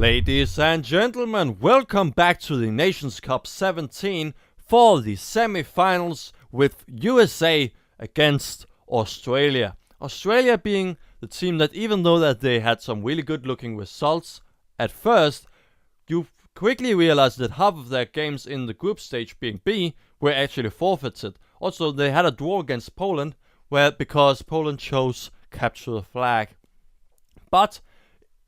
Ladies and gentlemen, welcome back to the Nations Cup 17 for the semi-finals with USA against Australia. Australia being the team that, even though that they had some really good looking results at first, you quickly realized that half of their games in the group stage, being B, were actually forfeited. Also, they had a draw against Poland because Poland chose capture the flag. But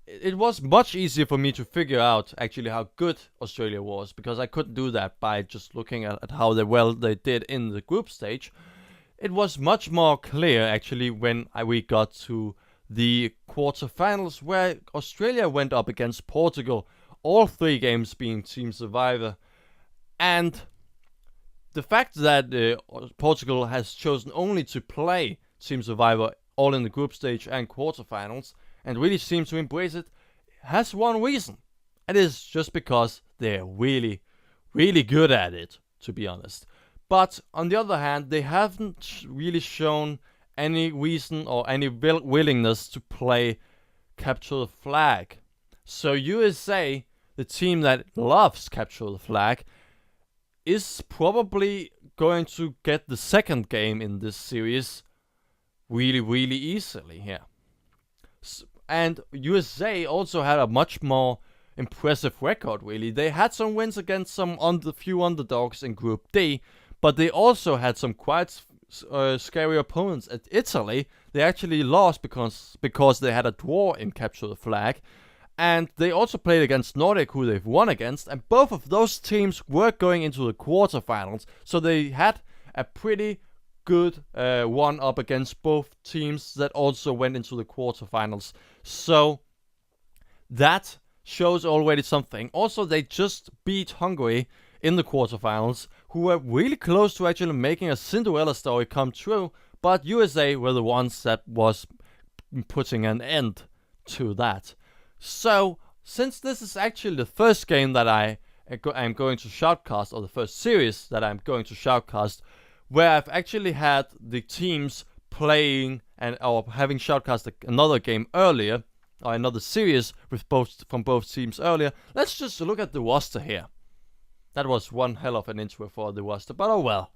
it was much easier for me to figure out actually how good Australia was, because I couldn't do that by just looking at how well they did in the group stage. It was much more clear actually when we got to the quarterfinals, where Australia went up against Portugal, all three games being team survivor. And the fact that Portugal has chosen only to play team survivor all in the group stage and quarterfinals, and really seem to embrace it, has one reason. It is just because they're really, really good at it, to be honest. But on the other hand, they haven't really shown any reason or any willingness to play capture the flag. So USA, the team that loves capture the flag, is probably going to get the second game in this series really, really easily here. And USA also had a much more impressive record, really. They had some wins against some few underdogs in Group D, but they also had some quite scary opponents. At Italy, they actually lost because they had a draw in capture the flag. And they also played against Nordic, who they've won against. And both of those teams were going into the quarterfinals. So they had a pretty good one up against both teams that also went into the quarterfinals. So that shows already something. Also, they just beat Hungary in the quarterfinals, who were really close to actually making a Cinderella story come true. But USA were the ones that was putting an end to that. So, since this is actually the first game that I'm going to shoutcast, or the first series that I'm going to shoutcast, where I've actually had the teams playing or having shoutcast another game earlier, or another series with from both teams earlier, let's just look at the roster here. That was one hell of an intro for the roster, but oh well.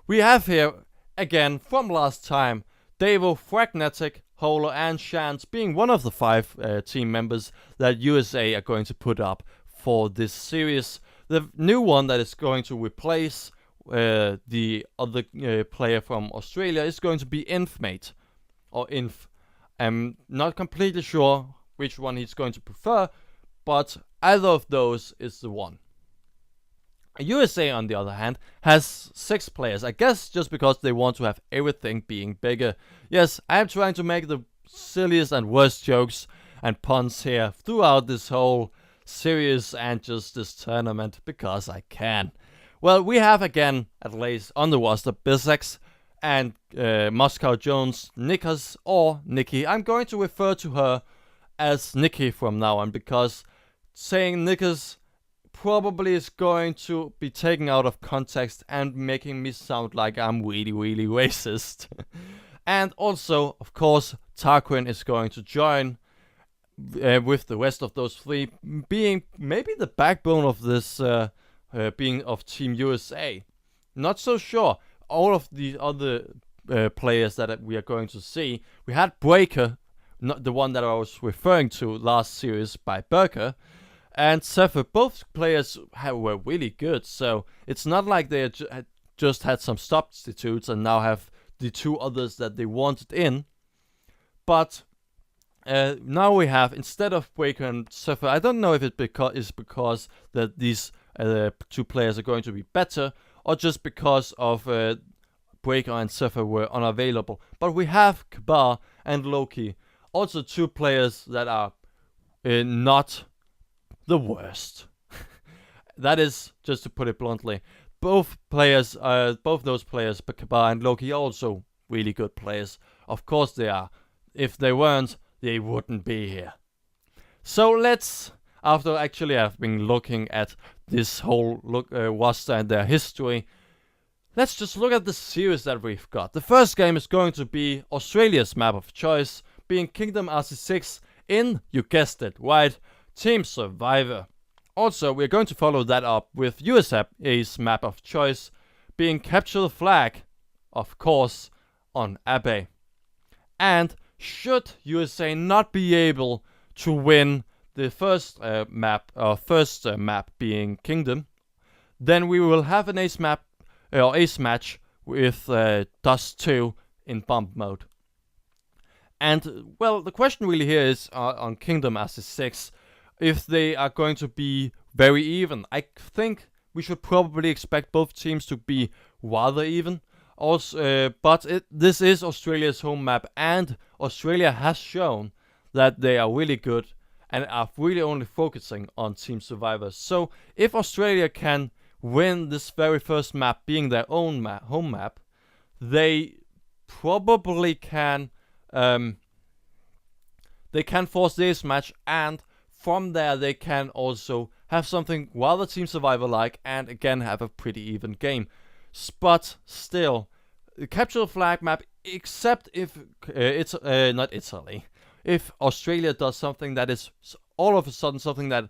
We have here, again, from last time, Davo, Fragnetic, Holo, and Shant being one of the 5 team members that USA are going to put up for this series. The new one that is going to replace the other player from Australia is going to be Infmate, or Inf. I'm not completely sure which one he's going to prefer, but either of those is the one. USA, on the other hand, has 6 players, I guess just because they want to have everything being bigger. Yes, I am trying to make the silliest and worst jokes and puns here throughout this whole series and just this tournament, because I can. Well, we have again, at least on the roster, Bisex and Moscow Jones, Nikas, or Nikki. I'm going to refer to her as Nikki from now on, because saying Nikas probably is going to be taken out of context and making me sound like I'm really, really racist. And also, of course, Tarquin is going to join with the rest of those 3, being maybe the backbone of this being of Team USA. Not so sure. All of the other players that we are going to see. We had Breaker, not the one that I was referring to last series by Berker, and Zephyr. Both players were really good, so it's not like they just had some substitutes and now have the 2 others that they wanted in. But now we have, instead of Breaker and Zephyr, I don't know if it is because that these 2 players are going to be better, or just because of Breaker and Zephyr were unavailable. But we have Kabar and Loki, also 2 players that are not the worst. That is, just to put it bluntly, both those players, Kabar and Loki, are also really good players. Of course they are. If they weren't, they wouldn't be here. So let's, after actually I've been looking at this whole roster and their history, let's just look at the series that we've got. The first game is going to be Australia's map of choice, being Kingdom RC6 in, you guessed it, right, Team Survivor. Also, we're going to follow that up with USA's map of choice being Capture the Flag, of course, on Abbey. And should USA not be able to win the first map being Kingdom, then we will have an ace match with Dust 2 in bomb mode. And, well, the question really here is on Kingdom as 6, if they are going to be very even. I think we should probably expect both teams to be rather even. Also, but this is Australia's home map, and Australia has shown that they are really good and are really only focusing on Team Survivor. So if Australia can win this very first map being their own home map, they probably can force this match, and from there they can also have something rather Team Survivor like, and again have a pretty even game. But still, Capture the Flag map, except if it's not Italy, if Australia does something that is all of a sudden something that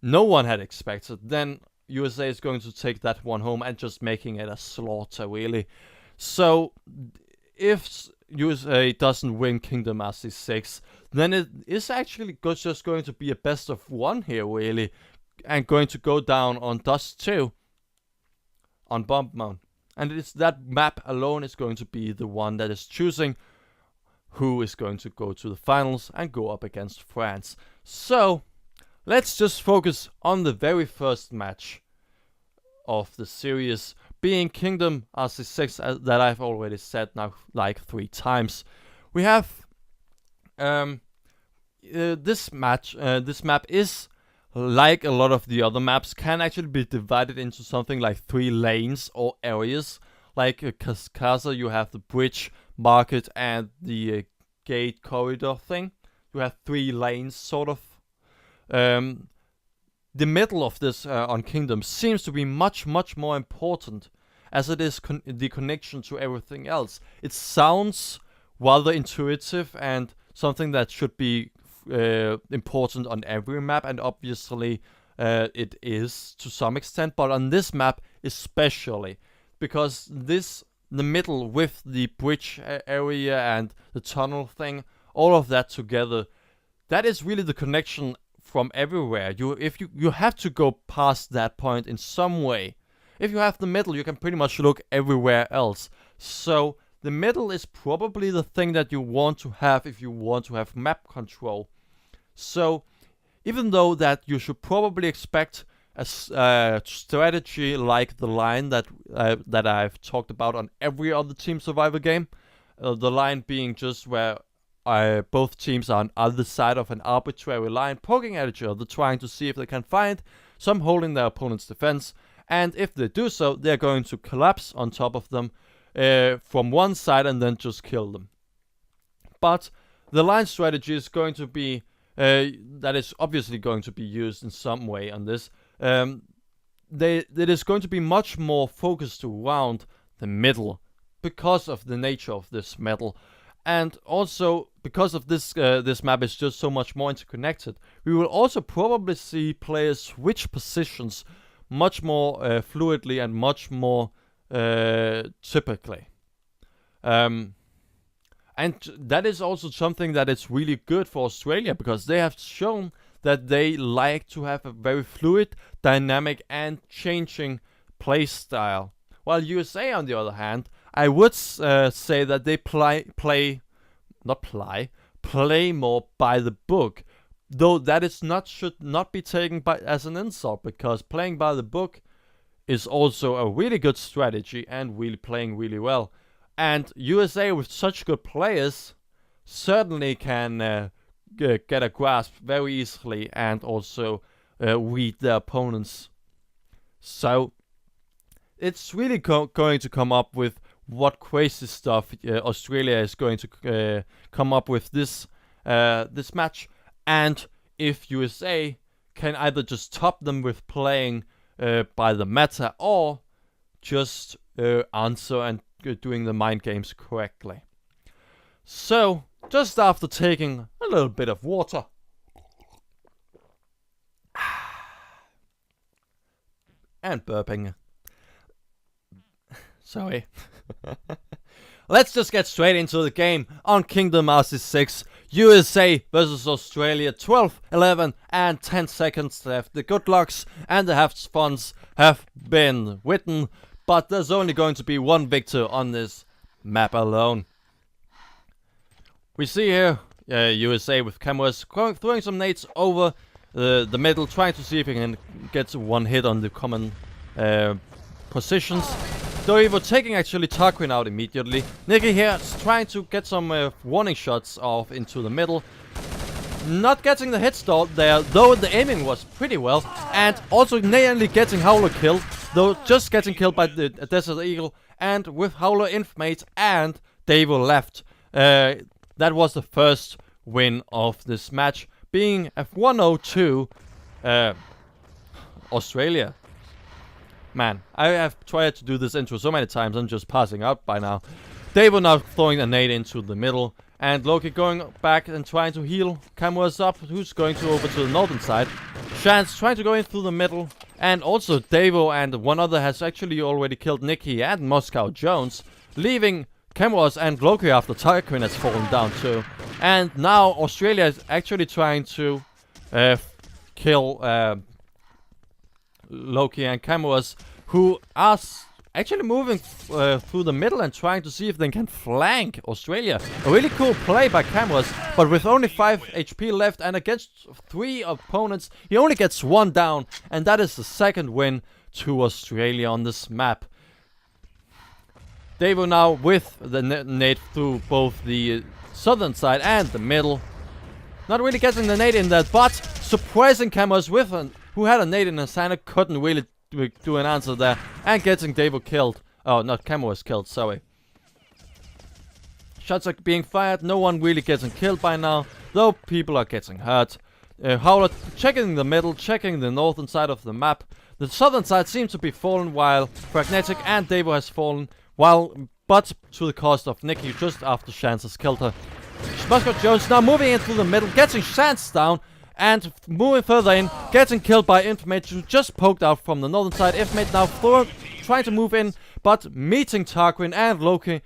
no one had expected, then USA is going to take that one home and just making it a slaughter, really. So if USA doesn't win Kingdom RC6, then it is actually just going to be a best of one here, really, and going to go down on Dust 2 on Bomb Mount. And it's that map alone is going to be the one that is choosing who is going to go to the finals and go up against France. So let's just focus on the very first match of the series, being Kingdom RC6, that I've already said now like 3 times. We have this map is, like a lot of the other maps, can actually be divided into something like 3 lanes or areas. Like Cascaza, you have the bridge, market, and the gate corridor thing. You have 3 lanes, sort of. The middle of this on Kingdom seems to be much more important, as it is the connection to everything else. It sounds rather intuitive and something that should be important on every map, and obviously it is to some extent, but on this map especially, because the middle with the bridge area and the tunnel thing, all of that together, that is really the connection from everywhere. You have to go past that point in some way. If you have the middle, you can pretty much look everywhere else. So the middle is probably the thing that you want to have if you want to have map control. So even though that you should probably expect a strategy like the line that I've talked about on every other Team Survivor game, the line being just where both teams are on either side of an arbitrary line, poking at each other, trying to see if they can find some hole in their opponent's defense, and if they do so, they're going to collapse on top of them from one side and then just kill them. But the line strategy is going to be that is obviously going to be used in some way on this. It is going to be much more focused around the middle because of the nature of this metal, and also because of this map is just so much more interconnected. We will also probably see players switch positions much more fluidly and much more typically. And that is also something that is really good for Australia, because they have shown that they like to have a very fluid, dynamic, and changing play style. While USA, on the other hand, I would say that they play more by the book. Though that is should not be taken as an insult, because playing by the book is also a really good strategy and really playing really well. And USA, with such good players, certainly can get a grasp very easily and also read their opponents. So it's really going to come up with what crazy stuff Australia is going to come up with this match, and if USA can either just top them with playing by the meta, or just answer and doing the mind games correctly. So, just after taking a little bit of water, And burping. Sorry. Let's just get straight into the game on Kingdom Hearts 6. USA versus Australia. 12, 11 and 10 seconds left. The good lucks and the half funds have been written, but there's only going to be one victor on this map alone. We see here USA with cameras throwing some nades over the middle, trying to see if he can get one hit on the common positions. Devo taking actually Tarquin out immediately. Nikki here is trying to get some warning shots off into the middle. Not getting the hit stall there, though the aiming was pretty well. And also nearly getting Howler killed, though just getting killed by the Desert Eagle. And with Howler infamate and Devo left. That was the first win of this match, being a 1-0 to Australia. Man, I have tried to do this intro so many times, I'm just passing out by now. Devo now throwing a nade into the middle, and Loki going back and trying to heal Cameras up, who's going to over to the northern side. Chance trying to go in through the middle, and also Devo and one other has actually already killed Nikki and Moscow Jones, leaving Cameras and Loki after Tarquin has fallen down too. And now Australia is actually trying to kill Loki and Cameras, who are actually moving through the middle and trying to see if they can flank Australia. A really cool play by Cameras, but with only 5 HP left and against 3 opponents, he only gets 1 down, and that is the second win to Australia on this map. Devo now with the nade through both the southern side and the middle. Not really getting the nade in that, but surprising Cameras with who had a nade in his hand, couldn't really do an answer there, and getting Devo killed. Oh, not Cameras killed, sorry. Shots are being fired, no one really getting killed by now, though people are getting hurt. Howler checking the middle, checking the northern side of the map. The southern side seems to be fallen, while Fragnetic and Devo has fallen, but to the cost of Nikki just after Chance has killed her. Moscow Jones now moving into the middle, getting Chance down, and moving further in, getting killed by Infamate, who just poked out from the northern side. Infamate now trying to move in, but meeting Tarquin and Loki,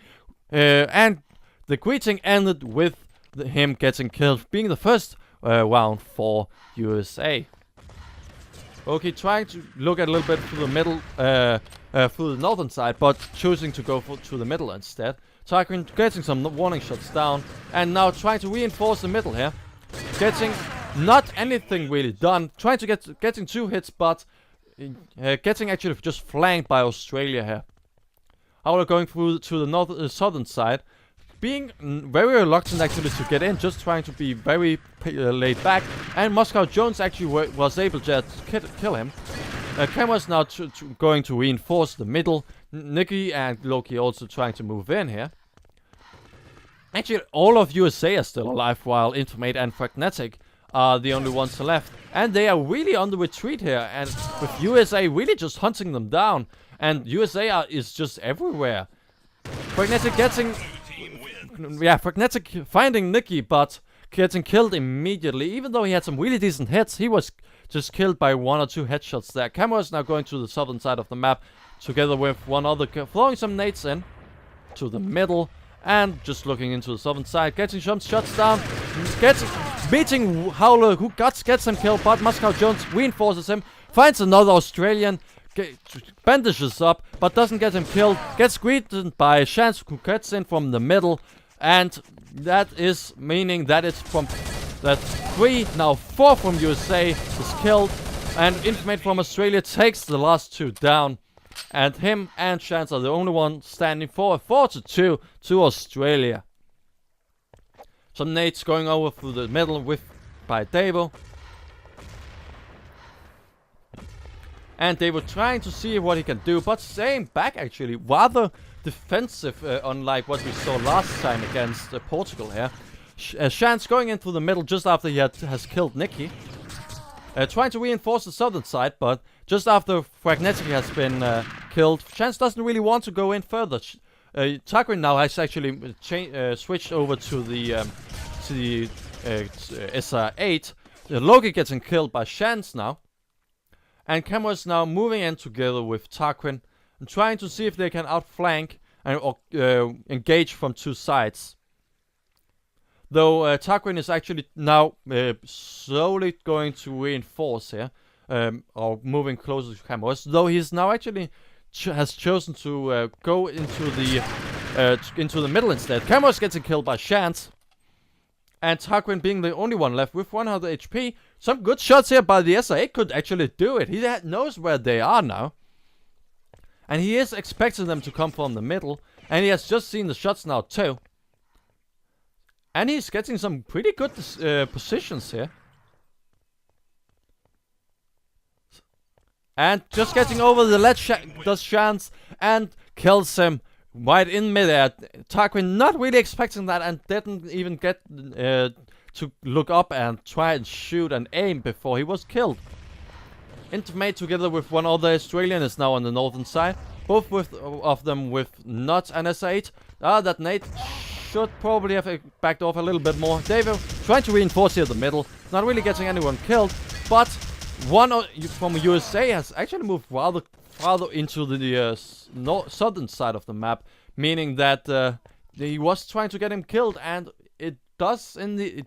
and the greeting ended with him getting killed, being the first round for USA. Loki trying to look at a little bit through the middle, through the northern side, but choosing to go to the middle instead. Tarquin getting some warning shots down, and now trying to reinforce the middle here. Getting not anything really done. Trying to getting 2 hits, but getting actually just flanked by Australia here. Howler going through to the southern side, being very reluctant actually to get in, just trying to be very laid back. And Moscow Jones actually was able to kill him. Cameras now going to reinforce the middle. Nikki and Loki also trying to move in here. Actually, all of USA are still alive, while Infamate and Fragnetic are the only ones left. And they are really on the retreat here, and with USA really just hunting them down. And USA is just everywhere. Fragnetic getting... Yeah, Fragnetic finding Nikki, but getting killed immediately. Even though he had some really decent hits, he was just killed by 1 or 2 headshots there. Cameras now going to the southern side of the map, together with one other, throwing some nades in to the middle. And just looking into the southern side, getting some shots down, beating Howler, who gets him killed, but Moscow Jones reinforces him, finds another Australian, bandages up, but doesn't get him killed, gets greeted by Chance, who gets in from the middle, and that is meaning that it's from that 3, now 4 from USA is killed, and Infamate from Australia takes the last 2 down. And him and Chance are the only ones standing for a 4-2 to Australia. Some nades going over through the middle by Devo. And they were trying to see what he can do, but staying back actually, rather defensive, unlike what we saw last time against Portugal here. Chance going in through the middle just after he has killed Nikki. Trying to reinforce the southern side, but just after Fragnetic has been killed, Chance doesn't really want to go in further. Tarquin now has actually switched over to the SR8. Loki getting killed by Chance now. And Cameras now moving in together with Tarquin and trying to see if they can outflank and engage from two sides. Though Tarquin is actually now slowly going to reinforce here, or moving closer to Cameras. Though he's now actually has chosen to go into the middle instead. Cameras getting killed by Chance, and Tarquin being the only one left with 100 HP. Some good shots here by the SA8 could actually do it. He knows where they are now, and he is expecting them to come from the middle, and he has just seen the shots now too. And he's getting some pretty good positions here. And just getting over the ledge does Chance and kills him right in midair. Tarquin not really expecting that and didn't even get to look up and try and shoot and aim before he was killed. Intimate together with one other Australian is now on the northern side. Both of them with not an SA8. That nade should probably have backed off a little bit more. David trying to reinforce here the middle. Not really getting anyone killed. But one from USA has actually moved rather farther into the southern side of the map. Meaning that he was trying to get him killed, and it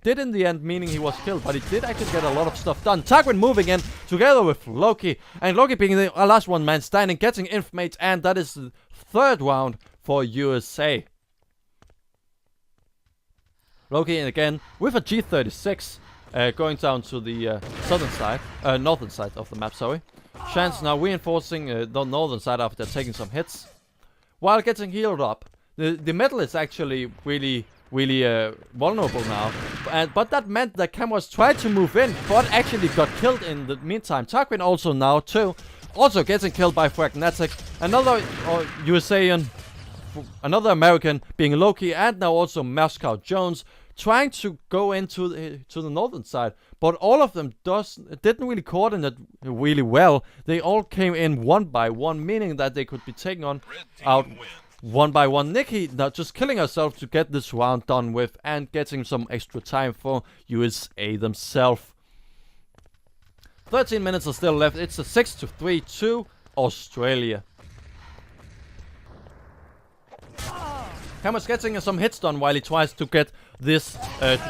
did in the end, meaning he was killed, but he did actually get a lot of stuff done. Tarquin moving in together with Loki, and Loki being the last one man standing, getting Infamate, and that is the third round for USA. Loki again with a G36, going down to the northern side of the map, sorry. Chance now reinforcing the northern side after taking some hits, while getting healed up. The middle is actually really vulnerable now, but that meant that Cameras tried to move in, but actually got killed in the meantime. Tarquin also now too, also getting killed by Fragnetic. Another USAian, another American being Loki, and now also Moscow Jones trying to go into the northern side, but all of them didn't really coordinate really well. They all came in one by one, meaning that they could be taken out one by one. Nikki now just killing herself to get this round done with and getting some extra time for USA themselves. 13 minutes are still left. It's a 6-3 to Australia. Cameras getting some hits done while he tries to get this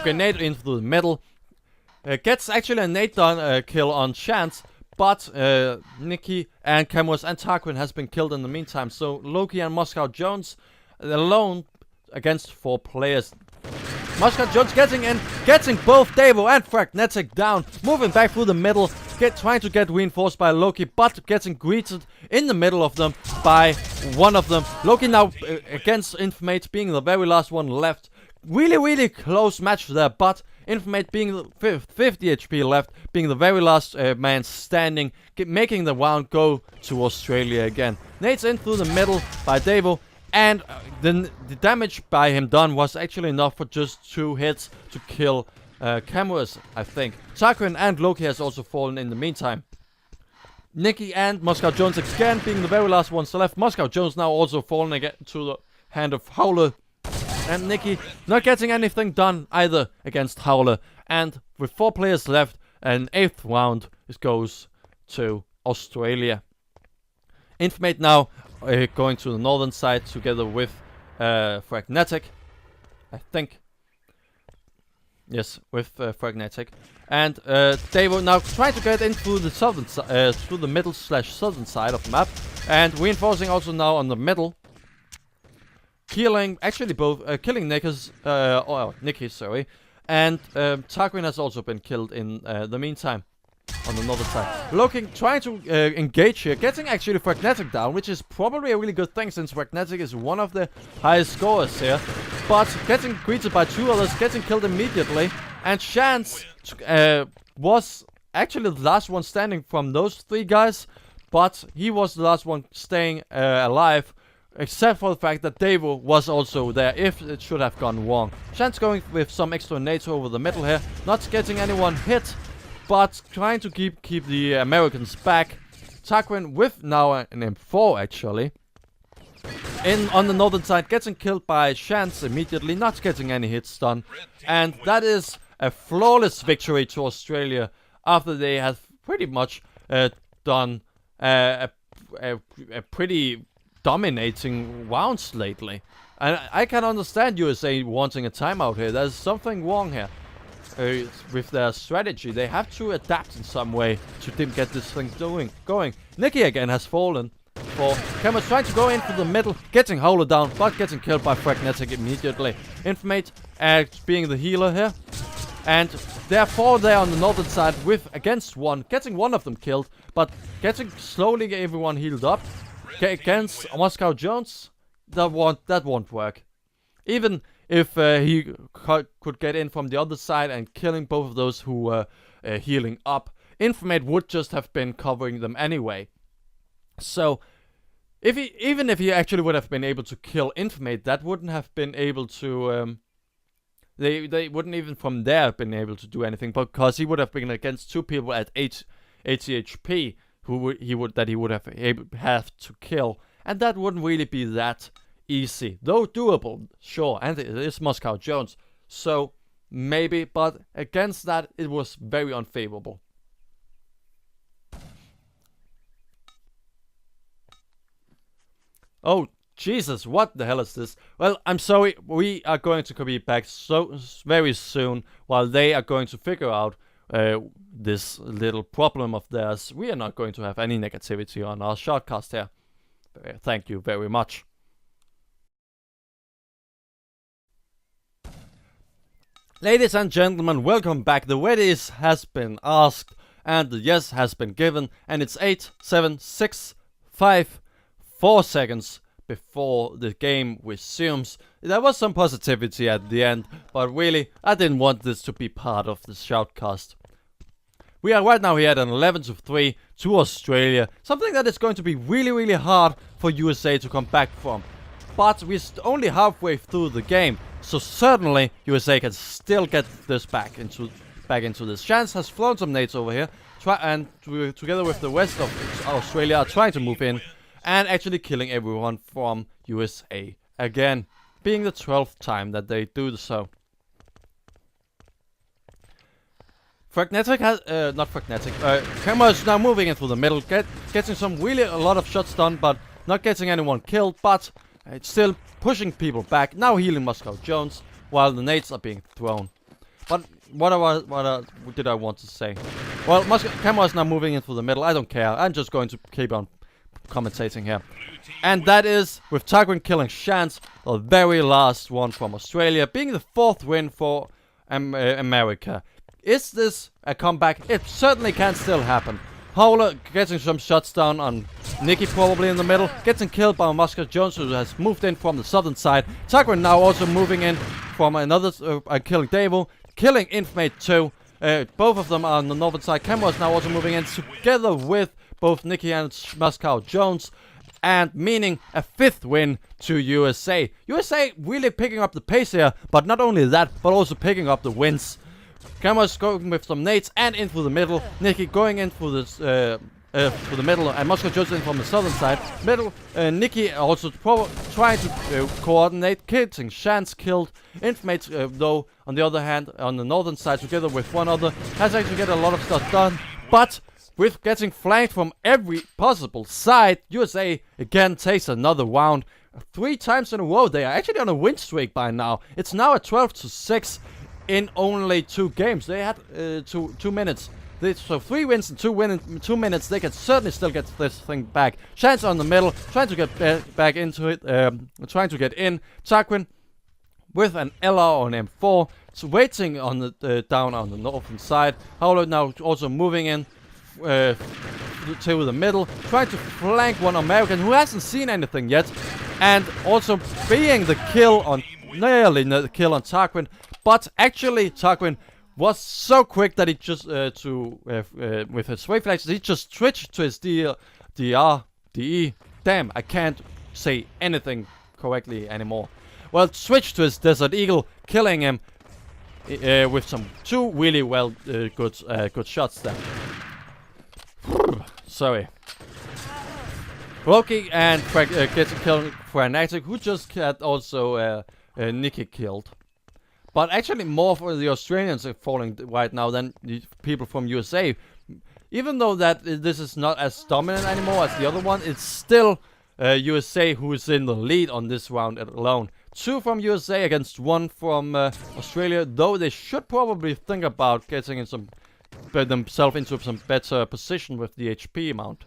grenade into the middle. Gets actually a nade done kill on Chance, but Nikki and Cameras and Tarquin has been killed in the meantime. So Loki and Moscow Jones alone against 4 players. Moscow Jones getting in, getting both Devo and Fragnetic down, moving back through the middle, trying to get reinforced by Loki, but getting greeted in the middle of them by one of them. Loki now against Infamate, being the very last one left. Really close match there, but Infamate being the 50 HP left, being the very last man standing, making the round go to Australia again. Nades in through the middle by Devo, and the damage by him done was actually enough for just 2 hits to kill Cameras, I think. Tarquin and Loki has also fallen in the meantime. Nikki and Moscow Jones again being the very last ones left. Moscow Jones now also falling again to the hand of Howler. And Nikki not getting anything done either against Howler. And with 4 players left, an 8th round goes to Australia. Infamate now going to the northern side together with Fragnetic, I think. Yes, with Fragnetic. And Devo now trying to get in through the southern through the middle / southern side of the map. And reinforcing also now on the middle. Killing actually both killing Nikki, sorry. And Tarquin has also been killed in the meantime on the northern side. Loki trying to engage here, getting actually Fragnetic down, which is probably a really good thing since Fragnetic is one of the highest scorers here. But getting greeted by 2 others, getting killed immediately. And Chance was actually the last one standing from those 3 guys, but he was the last one staying alive, except for the fact that Devo was also there if it should have gone wrong. Chance going with some extra nades over the middle here, not getting anyone hit, but trying to keep the Americans back. Tarquin with now an M4 actually. On the northern side, getting killed by Chance immediately, not getting any hits done. And that is a flawless victory to Australia after they have pretty much done a pretty dominating rounds lately. And I can understand USA wanting a timeout here. There's something wrong here with their strategy. They have to adapt in some way to get this thing going. Nikki again has fallen. Cameron's trying to go in for the middle, getting Howler down, but getting killed by Fragnetic immediately. Infamate being the healer here. And therefore they're on the northern side against one, getting one of them killed, but getting slowly everyone healed up. Against Moscow Jones, that won't work. Even if he could get in from the other side and killing both of those who were healing up, Infamate would just have been covering them anyway. So, even if he actually would have been able to kill Infamate, that wouldn't have been able to. They wouldn't even from there have been able to do anything, because he would have been against two people at 80 HP he would have to kill, and that wouldn't really be that easy, though doable, sure. And it is Moscow Jones, so maybe, but against that it was very unfavorable. Oh, Jesus, what the hell is this? Well, I'm sorry, we are going to be back so very soon, while they are going to figure out this little problem of theirs. We are not going to have any negativity on our Shoutcast here. Thank you very much. Ladies and gentlemen, welcome back. The weddies has been asked, and the yes has been given, and it's 8, 7, 6, 5, 4 seconds before the game resumes. There was some positivity at the end, but really, I didn't want this to be part of the Shoutcast. We are right now here at an 11-3 to Australia, something that is going to be really hard for USA to come back from. But we're only halfway through the game, so certainly USA can still get this back into this. Chance has flown some nades over here, and together with the rest of Australia are trying to move in and actually killing everyone from USA again, being the 12th time that they do so. Fragnetic has, not Fragnetic, Camera is now moving into the middle, getting a lot of shots done, but not getting anyone killed, but it's still pushing people back, now healing Moscow Jones, while the nades are being thrown. But what did I want to say? Well, Camera is now moving into the middle, I don't care, I'm just going to keep on commentating here. And that is, with Tarquin killing Chance, the very last one from Australia, being the 4th win for America. Is this a comeback? It certainly can still happen. Howler getting some shots down on Nikki, probably in the middle, getting killed by Moscow Jones, who has moved in from the southern side. Tarquin now also moving in from another, killing Davo, killing Infamate too. Both of them are on the northern side. Camera is now also moving in together with both Nikki and Moscow Jones, and meaning a 5th win to USA. USA really picking up the pace here, but not only that, but also picking up the wins. Camera's going with some nades and in through the middle. Nikki going in through this through the middle, and Moscow Jones in from the southern side. Middle, Nikki also trying to coordinate, getting Chance killed. Infamate, though, on the other hand, on the northern side, together with one other, has actually get a lot of stuff done, but with getting flanked from every possible side, USA again takes another round. 3 times in a row. They are actually on a win streak by now. It's now at 12-6 in only 2 games. They had 2 minutes. So 3 wins in 2 minutes. They can certainly still get this thing back. Chance on the middle, trying to get back into it, trying to get in. Tarquin with an LR on M4, so waiting on the down on the northern side. Howler now also moving in to the middle, trying to flank one American who hasn't seen anything yet, and also being the kill on nearly the kill on Tarquin. But actually, Tarquin was so quick that he just with his wave flashes, he just switched to his DE. Damn, I can't say anything correctly anymore. Well, switched to his Desert Eagle, killing him with some 2 really good shots there. Sorry. Loki and getting killed Fragnetic, who just had also Nikki killed. But actually more for the Australians are falling right now than the people from USA. even though that this is not as dominant anymore as the other one, it's still USA who is in the lead on this round alone. 2 from USA against 1 from Australia, though they should probably think about getting in themselves into some better position with the HP amount.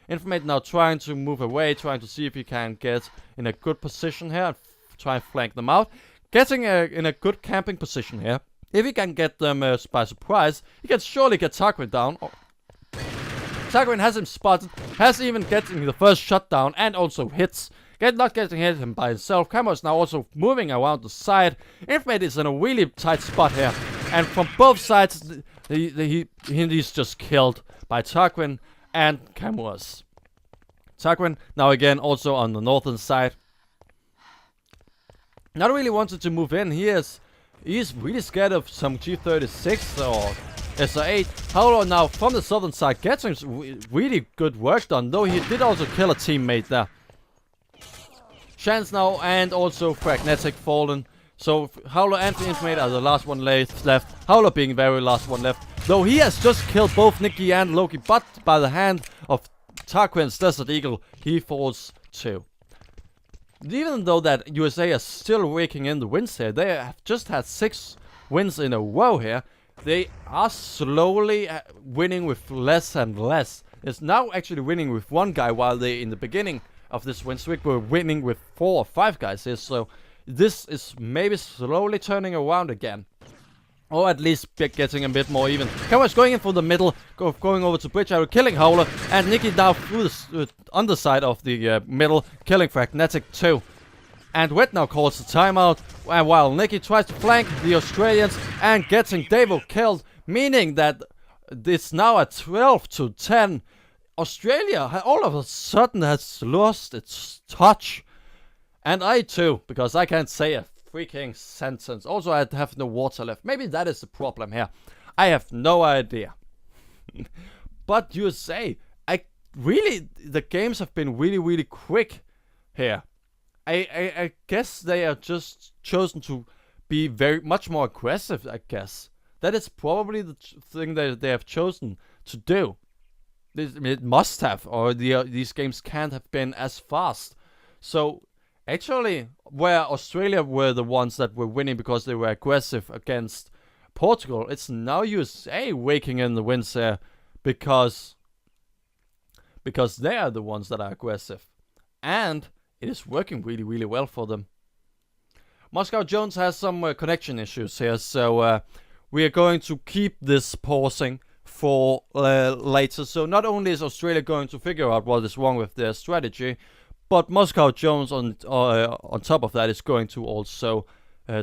Infamate now trying to move away, trying to see if he can get in a good position here and try and flank them out. Getting in a good camping position here. If he can get them by surprise, he can surely get Tarquin down. Tarquin has him spotted, has even getting the first shot down and also hits. Not getting hit him by himself. Camo is now also moving around the side. Infamate is in a really tight spot here. And from both sides, he's just killed by Tarquin and Camus. Tarquin now again also on the northern side. Not really wanted to move in. He's really scared of some G36 or SR8. However, now from the southern side, getting really good work done. Though he did also kill a teammate there. Chance now and also Fragnetic fallen. So Howler and the Infamate are the last one left. Howler being the very last one left. Though he has just killed both Nikki and Loki, but by the hand of Tarquin's Desert Eagle, he falls too. Even though that USA is still raking in the wins here, they have just had 6 wins in a row here. They are slowly winning with less and less. It's now actually winning with 1 guy, while they in the beginning of this win streak were winning with 4 or 5 guys here. So this is maybe slowly turning around again. Or at least getting a bit more even. Cameron's going in for the middle, going over to Bridge Arrow, killing Howler, and Nikki down through the underside of the middle, killing Fragnetic too. And Wet now calls the timeout, while Nikki tries to flank the Australians and getting Davo killed, meaning that it's now at 12-10. Australia all of a sudden has lost its touch. And I too, because I can't say a freaking sentence. Also, I have no water left. Maybe that is the problem here. I have no idea. But USA, the games have been really quick here. I guess they are just chosen to be much more aggressive, I guess. That is probably the thing that they have chosen to do. It must have, or these games can't have been as fast. So, actually, where Australia were the ones that were winning because they were aggressive against Portugal, it's now USA waking in the wins there because they are the ones that are aggressive. And it is working really well for them. Moscow Jones has some connection issues here, so we are going to keep this pausing for later. So not only is Australia going to figure out what is wrong with their strategy, but Moscow Jones on top of that is going to also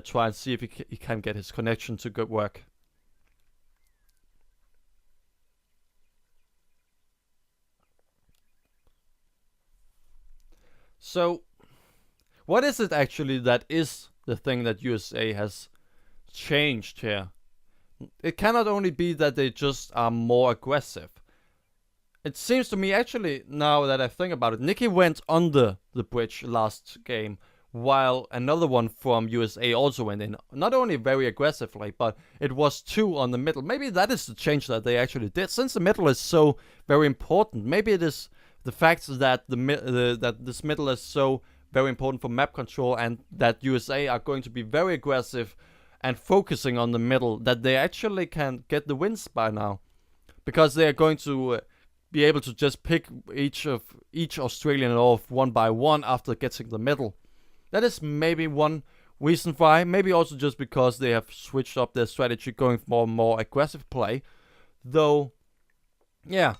try and see if he can get his connection to good work. So, what is it actually that is the thing that USA has changed here? It cannot only be that they just are more aggressive. It seems to me, actually, now that I think about it, Nikki went under the bridge last game, while another one from USA also went in. Not only very aggressively, but it was 2 on the middle. Maybe that is the change that they actually did, since the middle is so very important. Maybe it is the fact that that this middle is so very important for map control, and that USA are going to be very aggressive and focusing on the middle, that they actually can get the wins by now, because they are going to be able to just pick each Australian off one by one after getting the middle. That is maybe one reason why. Maybe also just because they have switched up their strategy, going for more aggressive play. Though, yeah,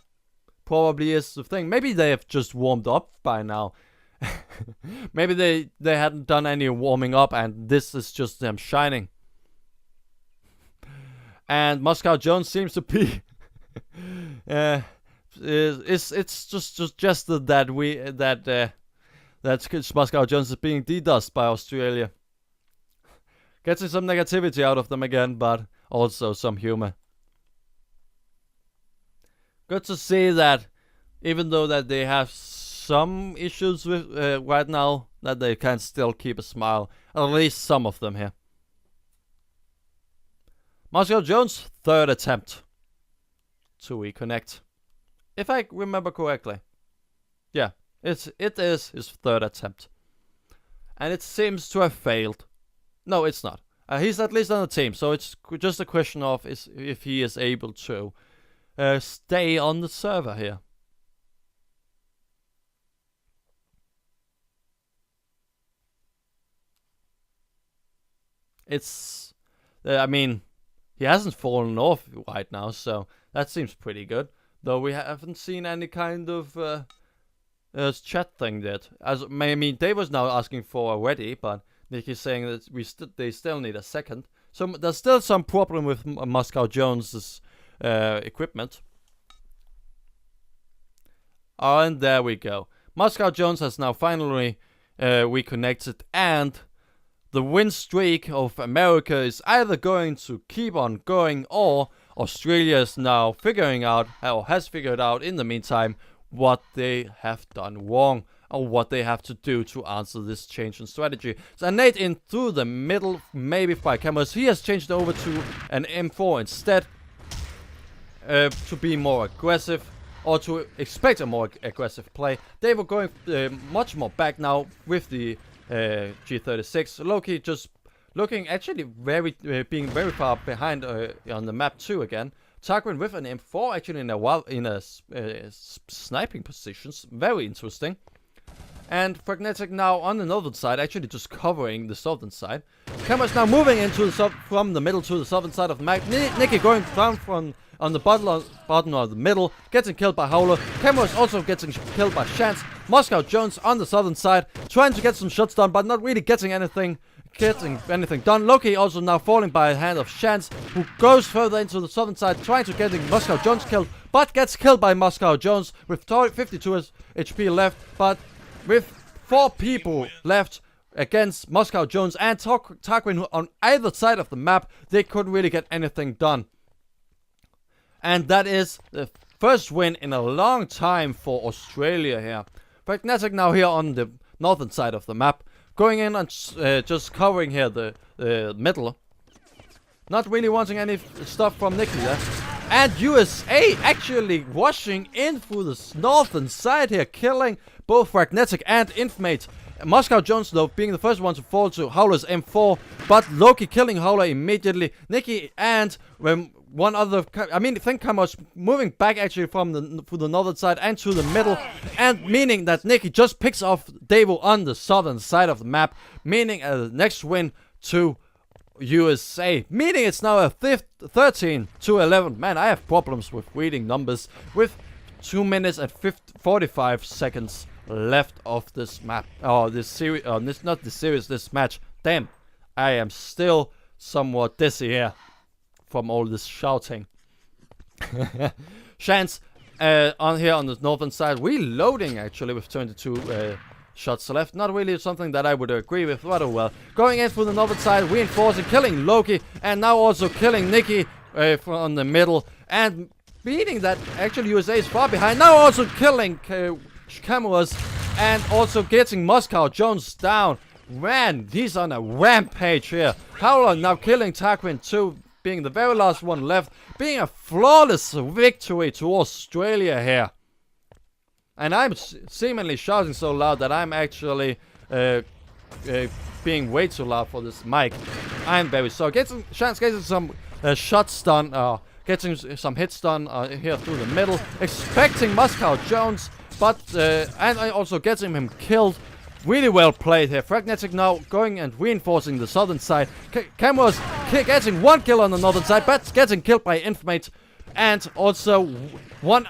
probably is the thing. Maybe they have just warmed up by now. Maybe they hadn't done any warming up, and this is just them shining. And Moscow Jones seems to be it's just that Moscow Jones is being DDoSed by Australia. Getting some negativity out of them again, but also some humor. Good to see that, even though that they have some issues with right now, that they can still keep a smile. At least some of them here. Moscow Jones, 3rd attempt. to reconnect. If I remember correctly. Yeah, it is his third attempt. And it seems to have failed. No, it's not. He's at least on the team, so it's just a question of if he is able to stay on the server here. It's... I mean, he hasn't fallen off right now, so that seems pretty good. Though we haven't seen any kind of chat thing yet. I mean, Dave was now asking for a ready, but Nicky's saying that they still need a second. So there's still some problem with Moscow Jones's equipment. Oh, and there we go. Moscow Jones has now finally reconnected, and the win streak of America is either going to keep on going, or Australia is now figuring out, or has figured out in the meantime, what they have done wrong, or what they have to do to answer this change in strategy. So Nate in through the middle, maybe by cameras. He has changed over to an M4 instead, to be more aggressive, or to expect a more aggressive play. They were going much more back now with the G36. Loki just looking actually being very far behind on the map too again. Tarquin with an M4 actually in a sniping positions. Very interesting. And Pragnetic now on the northern side, actually just covering the southern side. Camera's now moving into the from the middle to the southern side of the map. Nicky going down from on the bottom of the middle, getting killed by Howler. Camera's also getting killed by Chance. Moscow Jones on the southern side, trying to get some shots done, but not really getting anything done. Loki also now falling by the hand of Chance, who goes further into the southern side, trying to get Moscow Jones killed, but gets killed by Moscow Jones with 52 HP left, but with 4 people left against Moscow Jones and Tarquin on either side of the map, they couldn't really get anything done. And that is the first win in a long time for Australia here. Pragnetic now here on the northern side of the map, going in and just covering here the middle. Not really wanting any stuff from Nicky there. And USA actually rushing in through the northern side here, killing both Pragnetic and Infmate. Moscow Jones, though, being the first one to fall to Howler's M4, but Loki killing Howler immediately. Nicky and one other, I mean, Thinkhammer was moving back actually from the northern side and to the middle, and meaning that Nicky just picks off Davo on the southern side of the map, meaning a next win to USA, meaning it's now a 13-11. Man, I have problems with reading numbers with 2 minutes and 45 seconds left of this map, or this series, not this series, this match. Damn, I am still somewhat dizzy here from all this shouting. Chance on here on the northern side, reloading actually with 22 shots left. Not really something that I would agree with rather well. Going in through the northern side, reinforcing, killing Loki, and now also killing Nicky from the middle, and beating that actually USA is far behind. Now also killing Cameras, and also getting Moscow Jones down. Man, he's on a rampage here. Howler now killing Tarquin too, being the very last one left, being a flawless victory to Australia here. And I'm seemingly shouting so loud that I'm actually being way too loud for this mic. I'm very sorry. Getting some shots done, getting some hits done here through the middle, expecting Moscow Jones, but and also getting him killed. Really well played here. Pragnetic now going and reinforcing the southern side. Cameras getting 1 kill on the northern side, but getting killed by Infmate. And also one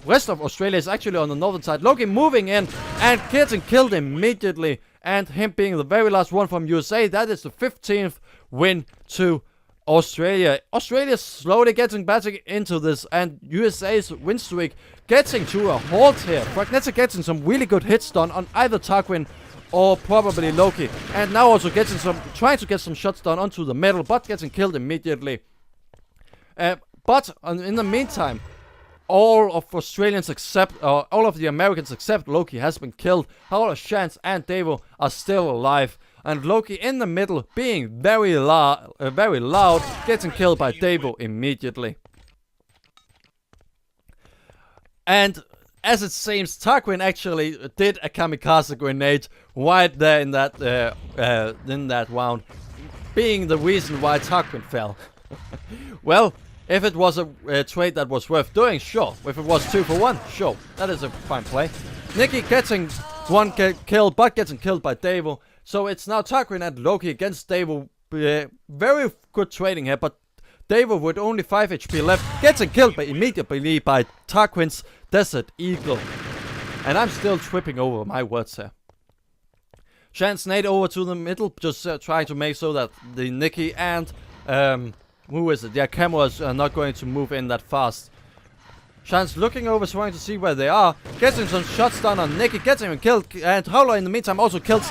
rest of Australia is actually on the northern side. Loki moving in and getting killed immediately. And him being the very last one from USA. That is the 15th win to Australia. Australia slowly getting back into this, and USA's win streak getting to a halt here. Pragnetic getting some really good hits done on either Tarquin or probably Loki, and now also getting trying to get some shots done onto the middle, but getting killed immediately. But in the meantime, all of Australians except all of the Americans except Loki has been killed. However, Chance and Davo are still alive. And Loki in the middle being very loud, getting killed by Davo immediately. And as it seems, Tarquin actually did a kamikaze grenade right there in that round, being the reason why Tarquin fell. Well, if it was a trade that was worth doing, sure. If it was 2 for 1, sure. That is a fine play. Nikki getting one kill, but getting killed by Davo. So it's now Tarquin and Loki against Davo. Very good trading here, but Davo with only 5 HP left, getting killed immediately by Tarquin's Desert Eagle. And I'm still tripping over my words here. Shan's nade over to the middle, just trying to make so that the Nikki and who is it? Yeah, cameras are not going to move in that fast. Shan's looking over, trying to see where they are. Getting some shots down on Nikki, getting him killed. And Howler in the meantime also kills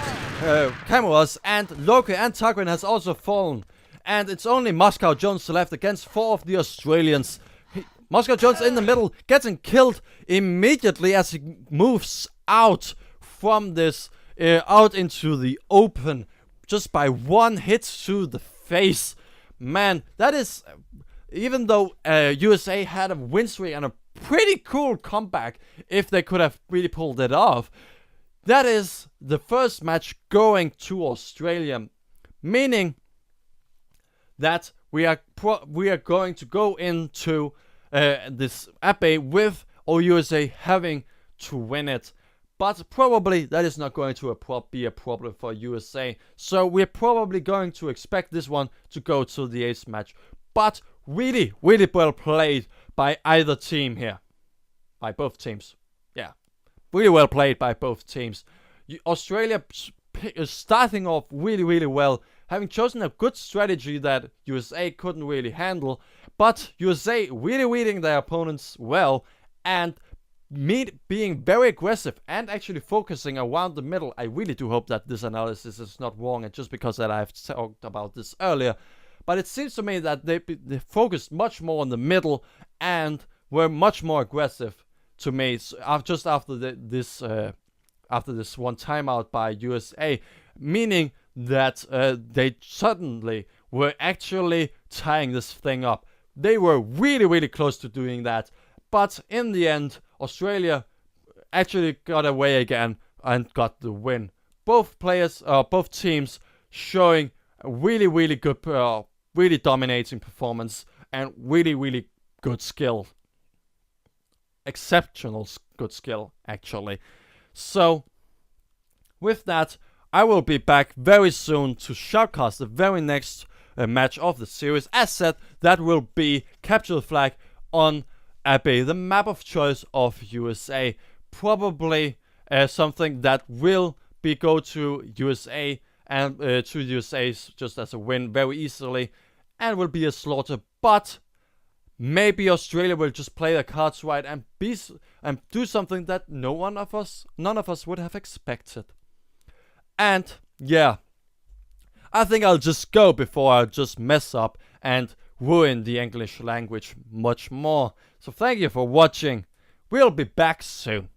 cameras. And Loki and Tarquin has also fallen. And it's only Moscow Jones left against 4 of the Australians. Moscow Jones in the middle, getting killed immediately as he moves out from this, out into the open. Just by one hit to the face. Man, that is, even though USA had a win streak and a pretty cool comeback, if they could have really pulled it off, that is the first match going to Australia, meaning that we are going to go into this Abbey with USA having to win it. But probably that is not going to be a problem for USA. So we're probably going to expect this one to go to the 8th match. But really, really well played by either team here. By both teams. Yeah. Really well played by both teams. Australia is starting off really, really well. Having chosen a good strategy that USA couldn't really handle. But USA really reading their opponents well. And being very aggressive and actually focusing around the middle. I really do hope that this analysis is not wrong, and just because that I've talked about this earlier. But it seems to me that they focused much more on the middle and were much more aggressive to me. So just after this one timeout by USA, meaning that they suddenly were actually tying this thing up. They were really, really close to doing that. But in the end, Australia actually got away again and got the win. Both teams showing a really, really good, really dominating performance and really, really good skill. Exceptional good skill, actually. So, with that, I will be back very soon to Shoutcast the very next match of the series. As said, that will be Capture the Flag on Abbey, the map of choice of USA. Probably something that will go to USA and to USA's just as a win very easily, and will be a slaughter. But maybe Australia will just play their cards right and do something that none of us would have expected. And yeah, I think I'll just go before I just mess up and ruin the English language much more. So thank you for watching. We'll be back soon.